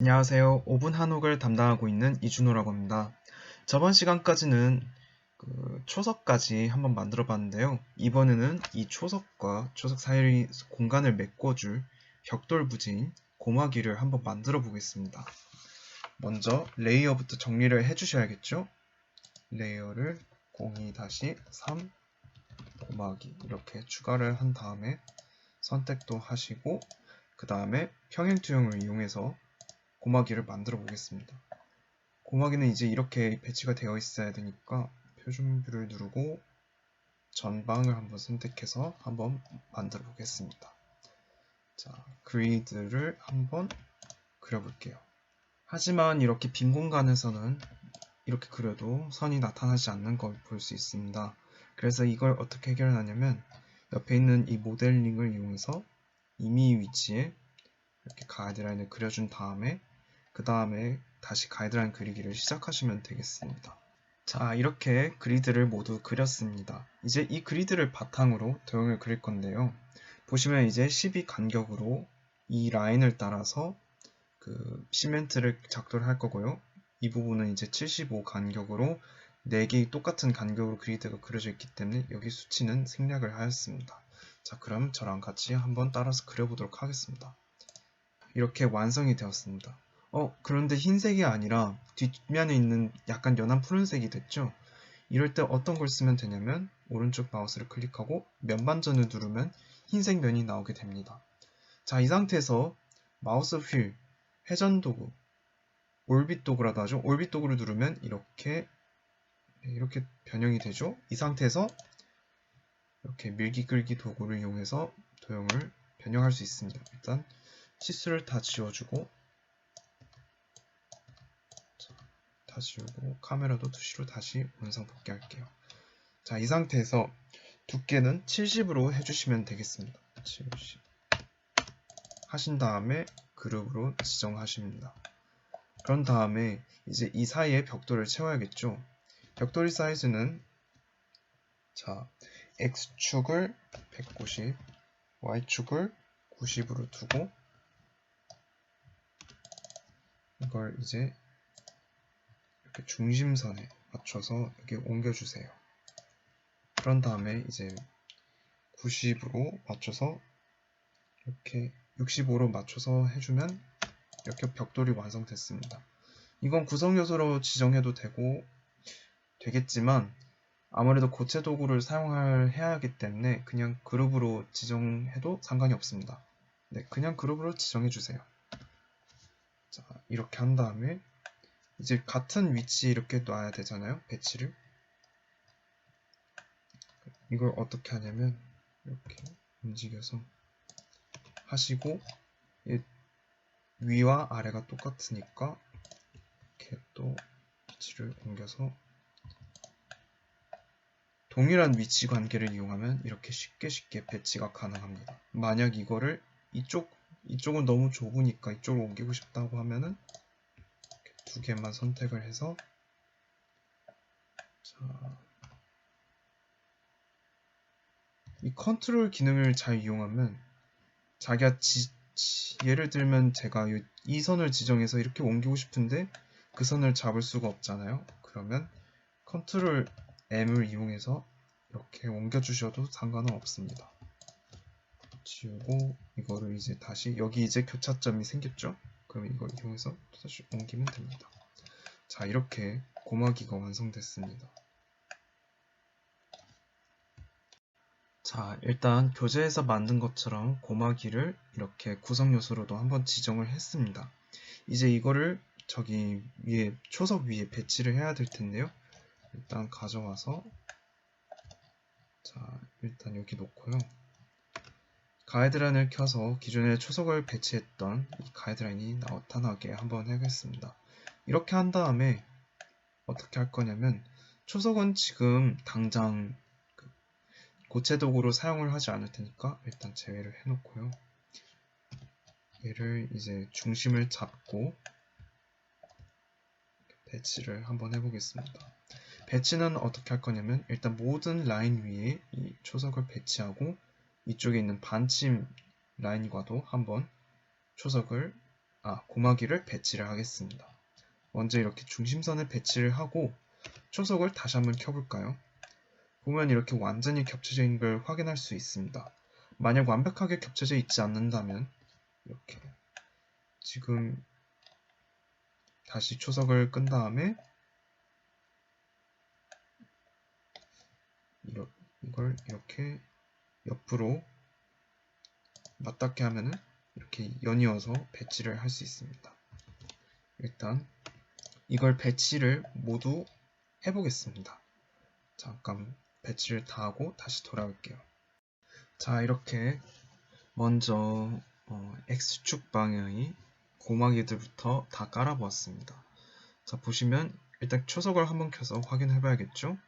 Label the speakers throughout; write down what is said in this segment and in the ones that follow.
Speaker 1: 안녕하세요. 5분 한옥을 담당하고 있는 이준호라고 합니다. 저번 시간까지는 초석까지 한번 만들어 봤는데요. 이번에는 이 초석과 초석 사이 공간을 메꿔줄 벽돌 부재인 고마기를 한번 만들어 보겠습니다. 먼저 레이어부터 정리를 해 주셔야겠죠? 레이어를 02-3 고마기 이렇게 추가를 한 다음에 선택도 하시고 그 다음에 평행 투영을 이용해서 고마기를 만들어 보겠습니다. 고마기는 이제 이렇게 배치가 되어 있어야 되니까 표준뷰를 누르고 전방을 한번 선택해서 한번 만들어 보겠습니다. 자, 그리드를 한번 그려볼게요. 하지만 이렇게 빈 공간에서는 이렇게 그려도 선이 나타나지 않는 걸 볼 수 있습니다. 그래서 이걸 어떻게 해결하냐면 옆에 있는 이 모델링을 이용해서 임의 위치에 이렇게 가이드라인을 그려준 다음에 그 다음에 다시 가이드라인 그리기를 시작하시면 되겠습니다. 자, 이렇게 그리드를 모두 그렸습니다. 이제 이 그리드를 바탕으로 도형을 그릴 건데요. 보시면 이제 12 간격으로 이 라인을 따라서 시멘트를 작도를 할 거고요. 이 부분은 이제 75 간격으로 4개의 똑같은 간격으로 그리드가 그려져 있기 때문에 여기 수치는 생략을 하였습니다. 자, 그럼 저랑 같이 한번 따라서 그려보도록 하겠습니다. 이렇게 완성이 되었습니다. 그런데 흰색이 아니라 뒷면에 있는 약간 연한 푸른색이 됐죠? 이럴 때 어떤 걸 쓰면 되냐면 오른쪽 마우스를 클릭하고 면반전을 누르면 흰색 면이 나오게 됩니다. 자, 이 상태에서 마우스 휠, 회전 도구, 올빗 도구라도 하죠. 올빗 도구를 누르면 이렇게 변형이 되죠. 이 상태에서 이렇게 밀기 끌기 도구를 이용해서 도형을 변형할 수 있습니다. 일단 치수를 다 지워주고 다 지우고 카메라도 투시로 다시 원상 복귀할게요. 자, 이 상태에서 두께는 70으로 해주시면 되겠습니다. 70 하신 다음에 그룹으로 지정하십니다. 그런 다음에 이제 이 사이에 벽돌을 채워야겠죠. 벽돌의 사이즈는 자, X축을 190, Y축을 90으로 두고 이걸 이제 이렇게 중심선에 맞춰서 여기 옮겨주세요. 그런 다음에 이제 90으로 맞춰서 이렇게 65로 맞춰서 해주면 이렇게 벽돌이 완성됐습니다. 이건 구성 요소로 지정해도 되겠지만 아무래도 고체 도구를 해야 하기 때문에 그냥 그룹으로 지정해도 상관이 없습니다. 네, 그냥 그룹으로 지정해 주세요. 자, 이렇게 한 다음에 이제 같은 위치에 이렇게 놔야 되잖아요. 배치를. 이걸 어떻게 하냐면 이렇게 움직여서 하시고 위와 아래가 똑같으니까 이렇게 또 위치를 옮겨서 동일한 위치 관계를 이용하면 이렇게 쉽게 배치가 가능합니다. 만약 이거를 이쪽은 너무 좁으니까 이쪽으로 옮기고 싶다고 하면은 두 개만 선택을 해서 자, 이 컨트롤 기능을 잘 이용하면 자기가 예를 들면 제가 이 선을 지정해서 이렇게 옮기고 싶은데 그 선을 잡을 수가 없잖아요. 그러면 컨트롤 M을 이용해서 이렇게 옮겨주셔도 상관은 없습니다. 지우고 이거를 이제 다시 여기 이제 교차점이 생겼죠? 그럼 이걸 이용해서 다시 옮기면 됩니다. 자, 이렇게 고마기가 완성됐습니다. 자, 일단 교재에서 만든 것처럼 고마기를 이렇게 구성 요소로도 한번 지정을 했습니다. 이제 이거를 저기 위에 초석 위에 배치를 해야 될 텐데요. 일단 가져와서 자, 일단 여기 놓고요. 가이드라인을 켜서 기존에 초석을 배치했던 이 가이드라인이 나타나게 한번 해보겠습니다. 이렇게 한 다음에 어떻게 할 거냐면 초석은 지금 당장 고체 도구로 사용을 하지 않을 테니까 일단 제외를 해놓고요. 얘를 이제 중심을 잡고 배치를 한번 해보겠습니다. 배치는 어떻게 할 거냐면 일단 모든 라인 위에 이 초석을 배치하고 이쪽에 있는 반침 라인과도 한번 초석을 고마기를 배치를 하겠습니다. 먼저 이렇게 중심선을 배치를 하고 초석을 다시 한번 켜볼까요? 보면 이렇게 완전히 겹쳐져 있는 걸 확인할 수 있습니다. 만약 완벽하게 겹쳐져 있지 않는다면 이렇게 지금 다시 초석을 끈 다음에 이걸 이렇게 옆으로 맞닿게 하면은 이렇게 연이어서 배치를 할 수 있습니다. 일단 이걸 배치를 모두 해보겠습니다. 잠깐 배치를 다 하고 다시 돌아올게요. 자, 이렇게 먼저 X축 방향의 고마기들부터 다 깔아보았습니다. 자, 보시면 일단 초석을 한번 켜서 확인해 봐야겠죠?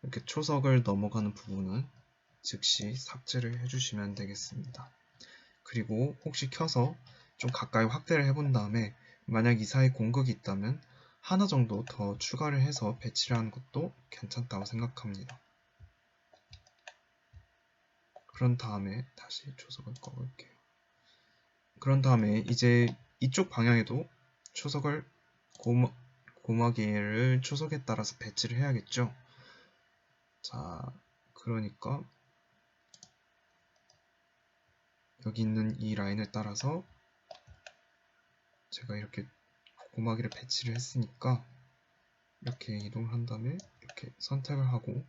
Speaker 1: 이렇게 초석을 넘어가는 부분은 즉시 삭제를 해주시면 되겠습니다. 그리고 혹시 켜서 좀 가까이 확대를 해본 다음에 만약 이 사이에 공극이 있다면 하나 정도 더 추가를 해서 배치를 하는 것도 괜찮다고 생각합니다. 그런 다음에 다시 초석을 꺼볼게요. 그런 다음에 이제 이쪽 방향에도 초석을 고마기를 초석에 따라서 배치를 해야겠죠. 자, 그러니까 여기 있는 이 라인을 따라서 제가 이렇게 고마기를 배치를 했으니까 이렇게 이동을 한 다음에 이렇게 선택을 하고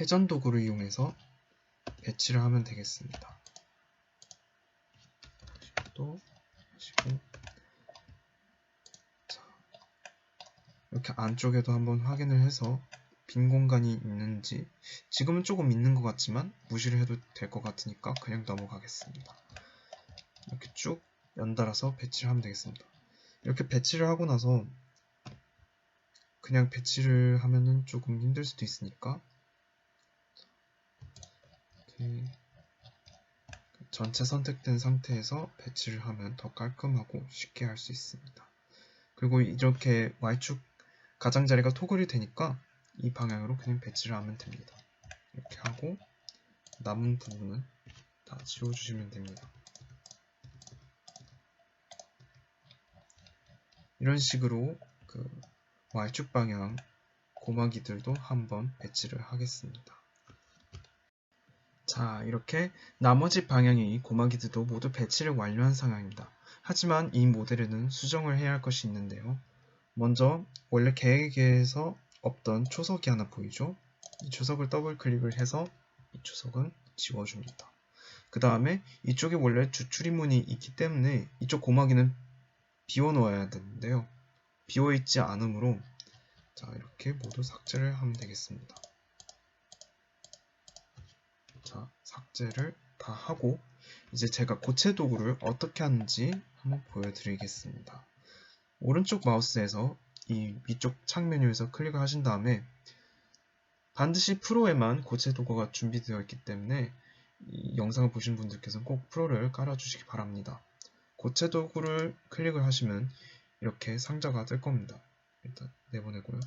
Speaker 1: 회전 도구를 이용해서 배치를 하면 되겠습니다. 또 하시고 자, 이렇게 안쪽에도 한번 확인을 해서 빈 공간이 있는지 지금은 조금 있는 것 같지만 무시를 해도 될 것 같으니까 그냥 넘어가겠습니다. 이렇게 쭉 연달아서 배치를 하면 되겠습니다. 이렇게 배치를 하고 나서 그냥 배치를 하면은 조금 힘들 수도 있으니까 이렇게 전체 선택된 상태에서 배치를 하면 더 깔끔하고 쉽게 할 수 있습니다. 그리고 이렇게 Y축 가장자리가 토글이 되니까 이 방향으로 그냥 배치를 하면 됩니다. 이렇게 하고 남은 부분은 다 지워주시면 됩니다. 이런 식으로 그 Y축 방향 고마기들도 한번 배치를 하겠습니다. 자, 이렇게 나머지 방향의 고마기들도 모두 배치를 완료한 상황입니다. 하지만 이 모델에는 수정을 해야 할 것이 있는데요. 먼저 원래 계획에서 없던 초석이 하나 보이죠? 이 초석을 더블 클릭을 해서 이 초석은 지워줍니다. 그 다음에 이쪽에 원래 주추리문이 있기 때문에 이쪽 고마기는 비워놓아야 되는데요. 비워있지 않으므로 자, 이렇게 모두 삭제를 하면 되겠습니다. 자, 삭제를 다 하고 이제 제가 고체 도구를 어떻게 하는지 한번 보여드리겠습니다. 오른쪽 마우스에서 이 위쪽 창 메뉴에서 클릭을 하신 다음에 반드시 프로에만 고체 도구가 준비되어 있기 때문에 이 영상을 보신 분들께서는 꼭 프로를 깔아주시기 바랍니다. 고체 도구를 클릭을 하시면 이렇게 상자가 뜰 겁니다. 일단 내보내고요.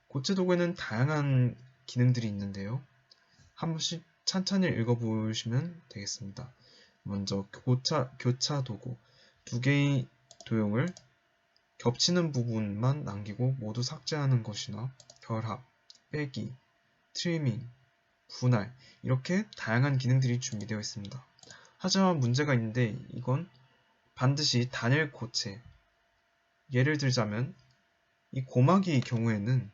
Speaker 1: 고체 도구에는 다양한 기능들이 있는데요. 한 번씩 찬찬히 읽어보시면 되겠습니다. 먼저 교차 도구 두 개의 도형을 겹치는 부분만 남기고 모두 삭제하는 것이나 결합, 빼기, 트리밍, 분할 이렇게 다양한 기능들이 준비되어 있습니다. 하지만 문제가 있는데 이건 반드시 단일 고체 예를 들자면 이 고마기의 경우에는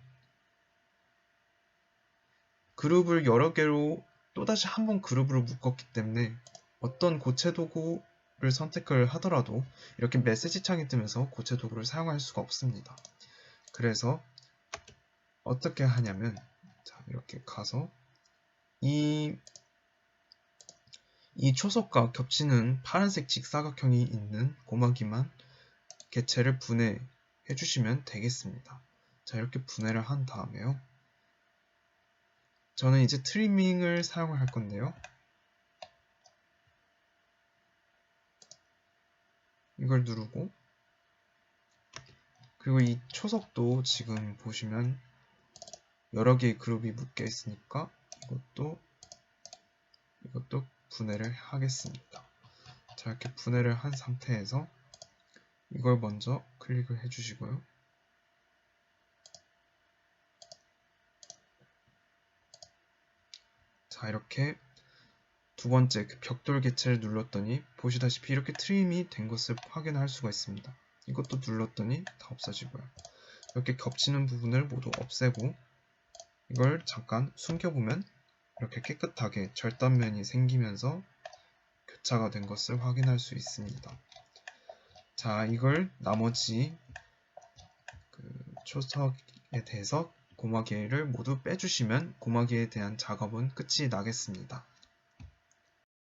Speaker 1: 그룹을 여러 개로 또다시 한번 그룹으로 묶었기 때문에 어떤 고체 도구를 선택을 하더라도 이렇게 메시지 창이 뜨면서 고체 도구를 사용할 수가 없습니다. 그래서 어떻게 하냐면 자, 이렇게 가서 이 초석과 겹치는 파란색 직사각형이 있는 고마기만 개체를 분해해 주시면 되겠습니다. 자, 이렇게 분해를 한 다음에요. 저는 이제 트리밍을 사용을 할 건데요. 이걸 누르고 그리고 이 초석도 지금 보시면 여러 개의 그룹이 묶여 있으니까 이것도 분해를 하겠습니다. 자, 자, 이렇게 분해를 한 상태에서 이걸 먼저 클릭을 해주시고요. 자, 이렇게 두 번째 그 벽돌 개체를 눌렀더니 보시다시피 이렇게 트림이 된 것을 확인할 수가 있습니다. 이것도 눌렀더니 다 없어지고요. 이렇게 겹치는 부분을 모두 없애고 이걸 잠깐 숨겨보면 이렇게 깨끗하게 절단면이 생기면서 교차가 된 것을 확인할 수 있습니다. 자, 이걸 나머지 그 초석에 대해서 고마기를 모두 빼주시면 고마기에 대한 작업은 끝이 나겠습니다.